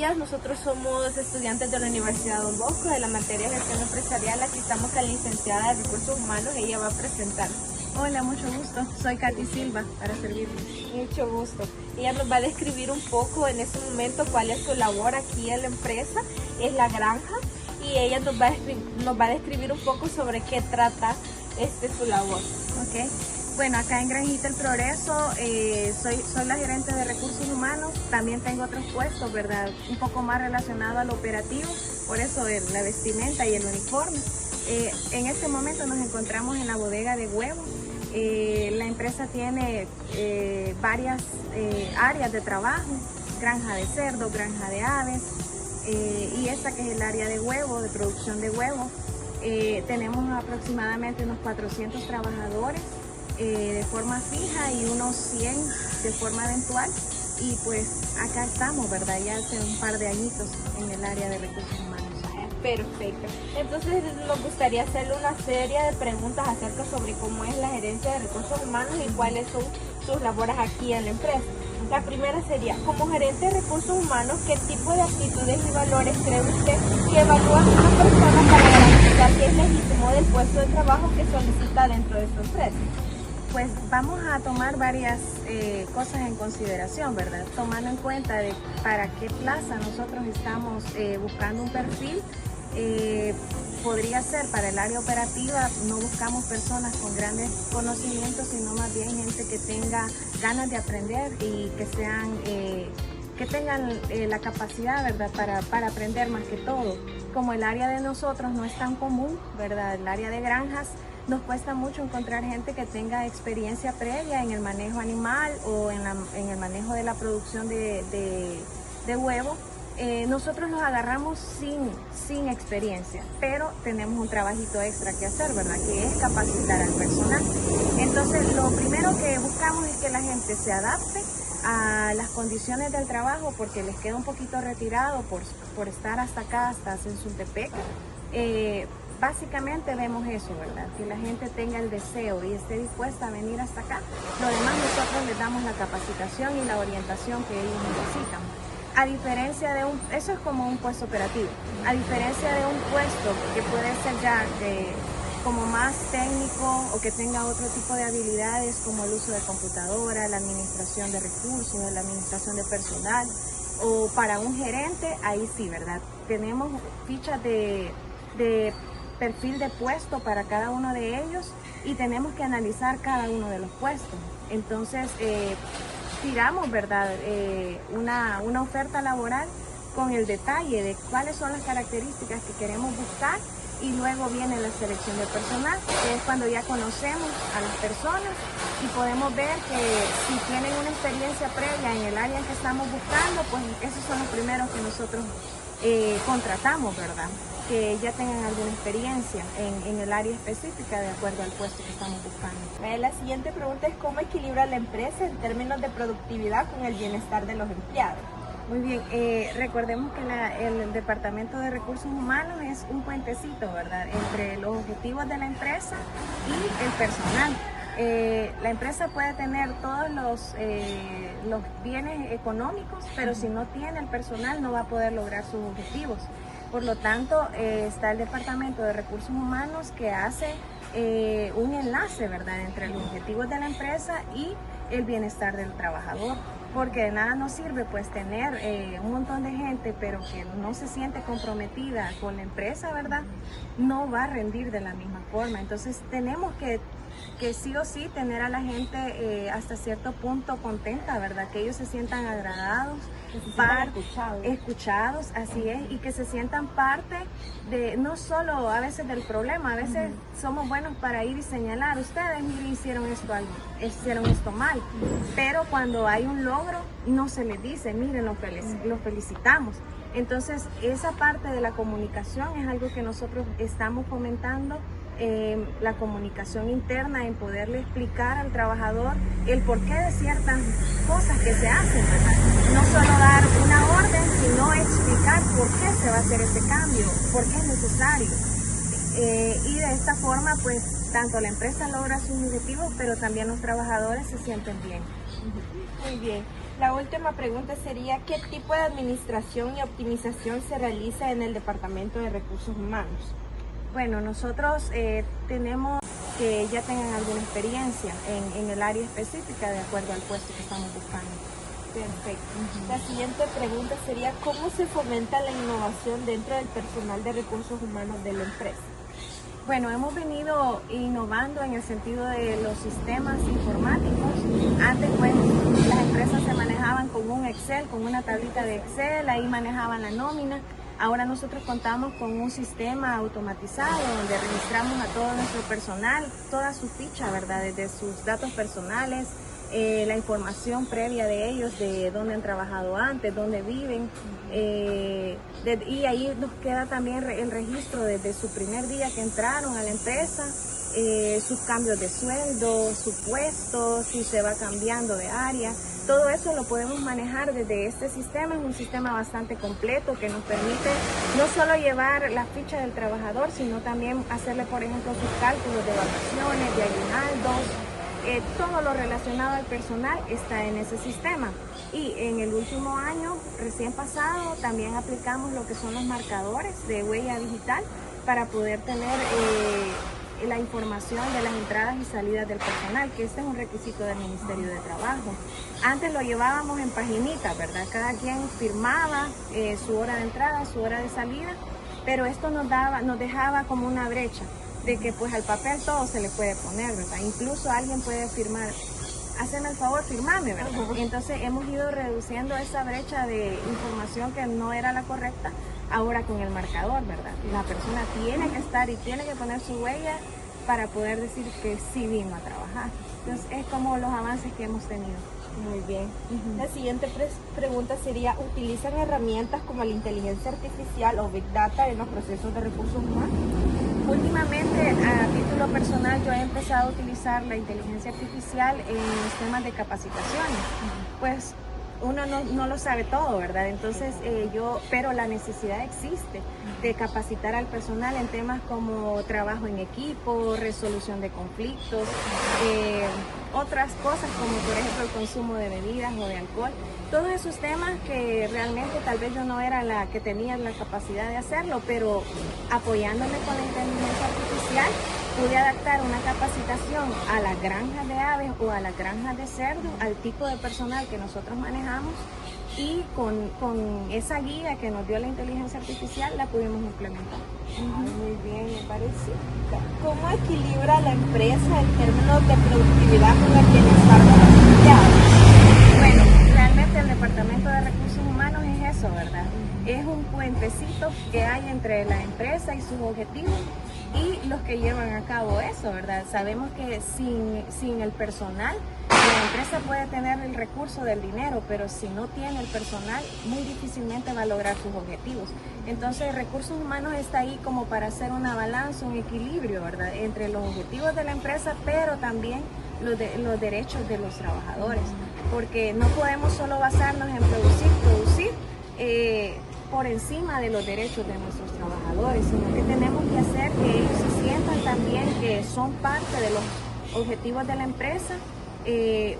días, nosotros somos estudiantes de la Universidad Don Bosco de la materia de gestión empresarial. Aquí estamos con la licenciada de Recursos Humanos, ella va a presentar. Hola, mucho gusto. Soy Katy Silva, para servirles. Mucho gusto. Ella nos va a describir un poco en este momento cuál es su labor aquí en la empresa, es la granja, y ella nos va a describir un poco sobre qué trata su labor. Ok. Bueno, acá en Granjita El Progreso soy la gerente de recursos humanos. También tengo otros puestos, ¿verdad? Un poco más relacionado al operativo, por eso la vestimenta y el uniforme. En este momento nos encontramos en la bodega de huevos. La empresa tiene varias áreas de trabajo: granja de cerdo, granja de aves, y esta que es el área de huevo, de producción de huevos. Tenemos aproximadamente unos 400 trabajadores de forma fija y unos 100 de forma eventual, y pues acá estamos, ¿verdad? Ya hace un par de añitos en el área de recursos humanos. Perfecto. Entonces nos gustaría hacerle una serie de preguntas acerca sobre cómo es la gerencia de recursos humanos y cuáles son sus labores aquí en la empresa. La primera sería, como gerente de recursos humanos, ¿qué tipo de actitudes y valores cree usted que evalúan a una persona para garantizar que es legítimo del puesto de trabajo que solicita dentro de su empresa? Pues vamos a tomar varias cosas en consideración, ¿verdad? Tomando en cuenta de para qué plaza nosotros estamos buscando un perfil. Podría ser para el área operativa, no buscamos personas con grandes conocimientos, sino más bien gente que tenga ganas de aprender y que tengan la capacidad, ¿verdad?, para aprender más que todo. Como el área de nosotros no es tan común, ¿verdad?, el área de granjas, nos cuesta mucho encontrar gente que tenga experiencia previa en el manejo animal o en el manejo de la producción de huevos. Nosotros los agarramos sin experiencia, pero tenemos un trabajito extra que hacer, ¿verdad?, que es capacitar al personal. Entonces, lo primero que buscamos es que la gente se adapte a las condiciones del trabajo, porque les queda un poquito retirado por estar hasta acá, hasta Sensultepeque. Básicamente vemos eso, ¿verdad?, que la gente tenga el deseo y esté dispuesta a venir hasta acá. Lo demás nosotros les damos la capacitación y la orientación que ellos necesitan. A diferencia de eso es como un puesto operativo, a diferencia de un puesto que puede ser ya como más técnico o que tenga otro tipo de habilidades como el uso de computadora, la administración de recursos, la administración de personal, o para un gerente, ahí sí, ¿verdad? Tenemos fichas de perfil de puesto para cada uno de ellos y tenemos que analizar cada uno de los puestos. Entonces, tiramos, ¿verdad?, una oferta laboral con el detalle de cuáles son las características que queremos buscar, y luego viene la selección de personal, que es cuando ya conocemos a las personas y podemos ver que si tienen una experiencia previa en el área en que estamos buscando, pues esos son los primeros que nosotros contratamos, ¿verdad?, que ya tengan alguna experiencia en el área específica de acuerdo al puesto que estamos buscando. La siguiente pregunta es cómo equilibra la empresa en términos de productividad con el bienestar de los empleados. Muy bien, recordemos que el Departamento de Recursos Humanos es un puentecito, ¿verdad?, entre los objetivos de la empresa y el personal. La empresa puede tener todos los bienes económicos, pero si no tiene el personal no va a poder lograr sus objetivos. Por lo tanto, está el Departamento de Recursos Humanos que hace un enlace, ¿verdad?, entre los objetivos de la empresa y el bienestar del trabajador, porque de nada nos sirve pues tener un montón de gente pero que no se siente comprometida con la empresa, ¿verdad?, no va a rendir de la misma forma. Entonces tenemos que sí o sí tener a la gente hasta cierto punto contenta, ¿verdad?, que ellos se sientan agradados, escuchados, así es, y que se sientan parte de, no solo a veces del problema, a veces somos buenos para ir y señalar, ustedes miren, hicieron esto mal, pero cuando hay un logro no se les dice, miren, los felicitamos. Entonces esa parte de la comunicación es algo que nosotros estamos fomentando, la comunicación interna, en poderle explicar al trabajador el porqué de ciertas cosas que se hacen, ¿verdad? No solo dar una orden, sino explicar por qué se va a hacer ese cambio, por qué es necesario. Y de esta forma, pues, tanto la empresa logra sus objetivos, pero también los trabajadores se sienten bien. Muy bien. La última pregunta sería, ¿qué tipo de administración y optimización se realiza en el Departamento de Recursos Humanos? Bueno, nosotros tenemos que ya tengan alguna experiencia en el área específica de acuerdo al puesto que estamos buscando. Perfecto. La siguiente pregunta sería, ¿cómo se fomenta la innovación dentro del personal de recursos humanos de la empresa? Bueno, hemos venido innovando en el sentido de los sistemas informáticos. Antes, pues, las empresas se manejaban con un Excel, con una tablita de Excel, ahí manejaban la nómina. Ahora nosotros contamos con un sistema automatizado donde registramos a todo nuestro personal, toda su ficha, ¿verdad? Desde sus datos personales, la información previa de ellos, de dónde han trabajado antes, dónde viven, y ahí nos queda también el registro desde su primer día que entraron a la empresa, sus cambios de sueldo, su puesto, si se va cambiando de área. Todo eso lo podemos manejar desde este sistema. Es un sistema bastante completo que nos permite no solo llevar la ficha del trabajador, sino también hacerle, por ejemplo, sus cálculos de vacaciones, de aguinaldos. Todo lo relacionado al personal está en ese sistema. Y en el último año, recién pasado, también aplicamos lo que son los marcadores de huella digital para poder tener la información de las entradas y salidas del personal, que este es un requisito del Ministerio de Trabajo. Antes lo llevábamos en paginitas, ¿verdad? Cada quien firmaba su hora de entrada, su hora de salida, pero esto nos dejaba como una brecha de que pues al papel todo se le puede poner, ¿verdad? Incluso alguien puede firmar, hazme el favor, firmame, ¿verdad? Entonces hemos ido reduciendo esa brecha de información que no era la correcta, ahora con el marcador, ¿verdad? La persona tiene que estar y tiene que poner su huella para poder decir que sí vino a trabajar. Entonces es como los avances que hemos tenido. Muy bien. La siguiente pregunta sería, ¿utilizan herramientas como la inteligencia artificial o Big Data en los procesos de recursos humanos? Últimamente, a título personal, yo he empezado a utilizar la inteligencia artificial en los temas de capacitaciones. Pues uno no lo sabe todo, ¿verdad? Entonces, pero la necesidad existe de capacitar al personal en temas como trabajo en equipo, resolución de conflictos, otras cosas como por ejemplo el consumo de bebidas o de alcohol. Todos esos temas que realmente tal vez yo no era la que tenía la capacidad de hacerlo, pero apoyándome con la inteligencia artificial, pude adaptar una capacitación a las granjas de aves o a las granjas de cerdo, al tipo de personal que nosotros manejamos, y con esa guía que nos dio la inteligencia artificial la pudimos implementar. Muy bien, me parece. ¿Cómo equilibra la empresa en términos de productividad con el bienestar de los empleados? Bueno, realmente el Departamento de Recursos Humanos es eso, ¿verdad? Es un puentecito que hay entre la empresa y sus objetivos y los que llevan a cabo eso, ¿verdad? Sabemos que sin el personal, la empresa puede tener el recurso del dinero, pero si no tiene el personal, muy difícilmente va a lograr sus objetivos. Entonces, Recursos Humanos está ahí como para hacer una balanza, un equilibrio, ¿verdad? Entre los objetivos de la empresa, pero también los derechos de los trabajadores, porque no podemos solo basarnos en producir por encima de los derechos de nuestros trabajadores, sino que tenemos que hacer que ellos se sientan también que son parte de los objetivos de la empresa.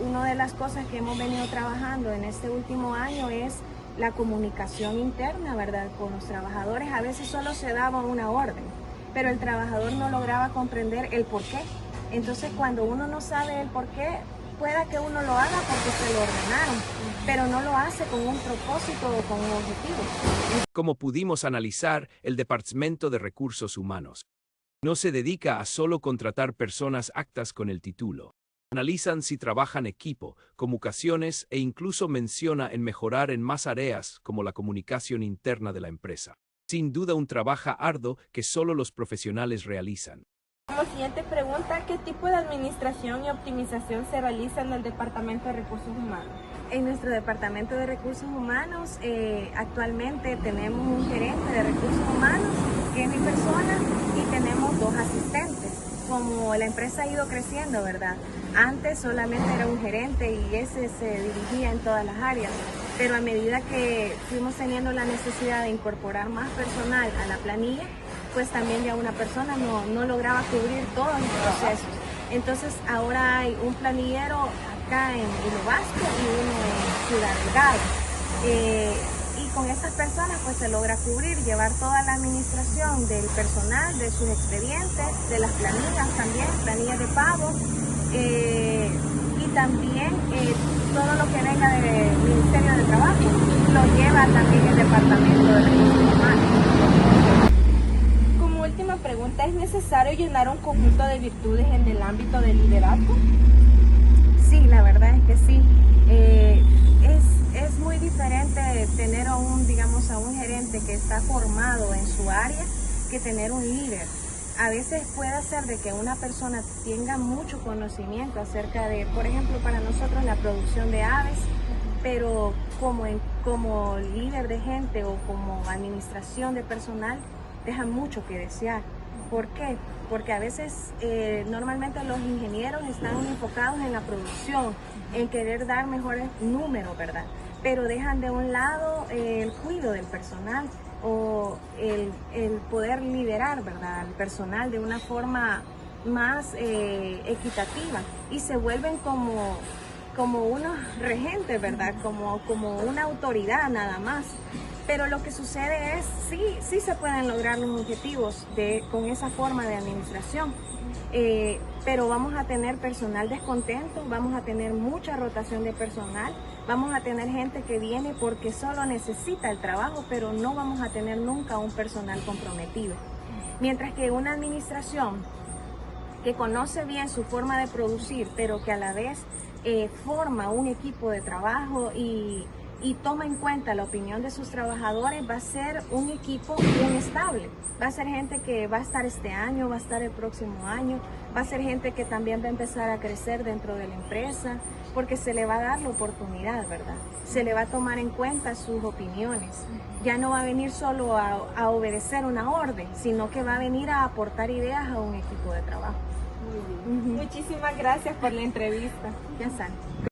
Una de las cosas que hemos venido trabajando en este último año es la comunicación interna, ¿verdad? Con los trabajadores. A veces solo se daba una orden, pero el trabajador no lograba comprender el por qué. Entonces, cuando uno no sabe el por qué, pueda que uno lo haga porque se lo ordenaron, pero no lo hace con un propósito o con un objetivo. Como pudimos analizar, el Departamento de Recursos Humanos no se dedica a solo contratar personas aptas con el título. Analizan si trabajan equipo, comunicaciones e incluso menciona en mejorar en más áreas como la comunicación interna de la empresa. Sin duda un trabajo arduo que solo los profesionales realizan. Como siguiente pregunta, ¿qué tipo de administración y optimización se realiza en el Departamento de Recursos Humanos? En nuestro Departamento de Recursos Humanos actualmente tenemos un gerente de Recursos Humanos, que es mi persona, y tenemos 2 asistentes. Como la empresa ha ido creciendo, ¿verdad? Antes solamente era un gerente y ese se dirigía en todas las áreas, pero a medida que fuimos teniendo la necesidad de incorporar más personal a la planilla, pues también ya una persona no lograba cubrir todos los procesos. Entonces ahora hay un planillero acá en Ilo Vasco y uno en Ciudad Delgado. Y con estas personas pues se logra cubrir, llevar toda la administración del personal, de sus expedientes, de las planillas también, planillas de pago, y también todo lo que venga del Ministerio de Trabajo lo lleva también el Departamento de Recursos Humanos. Como última pregunta, ¿es necesario llenar un conjunto de virtudes en el ámbito del liderazgo? Sí, la verdad es que sí. Es muy diferente tener a un gerente que está formado en su área que tener un líder. A veces puede ser de que una persona tenga mucho conocimiento acerca de, por ejemplo, para nosotros la producción de aves, pero como líder de gente o como administración de personal deja mucho que desear. ¿Por qué? Porque a veces normalmente los ingenieros están enfocados en la producción, en querer dar mejores números, ¿verdad? Pero dejan de un lado el cuidado del personal o el poder liderar, ¿verdad?, al personal de una forma más equitativa y se vuelven como unos regentes, ¿verdad? Como una autoridad nada más. Pero lo que sucede es, sí se pueden lograr los objetivos con esa forma de administración, pero vamos a tener personal descontento, vamos a tener mucha rotación de personal, vamos a tener gente que viene porque solo necesita el trabajo, pero no vamos a tener nunca un personal comprometido. Mientras que una administración que conoce bien su forma de producir, pero que a la vez forma un equipo de trabajo y toma en cuenta la opinión de sus trabajadores, va a ser un equipo bien estable. Va a ser gente que va a estar este año, va a estar el próximo año, va a ser gente que también va a empezar a crecer dentro de la empresa, porque se le va a dar la oportunidad, ¿verdad? Se le va a tomar en cuenta sus opiniones. Ya no va a venir solo a obedecer una orden, sino que va a venir a aportar ideas a un equipo de trabajo. Muy bien. Muchísimas gracias por la entrevista. Ya saben.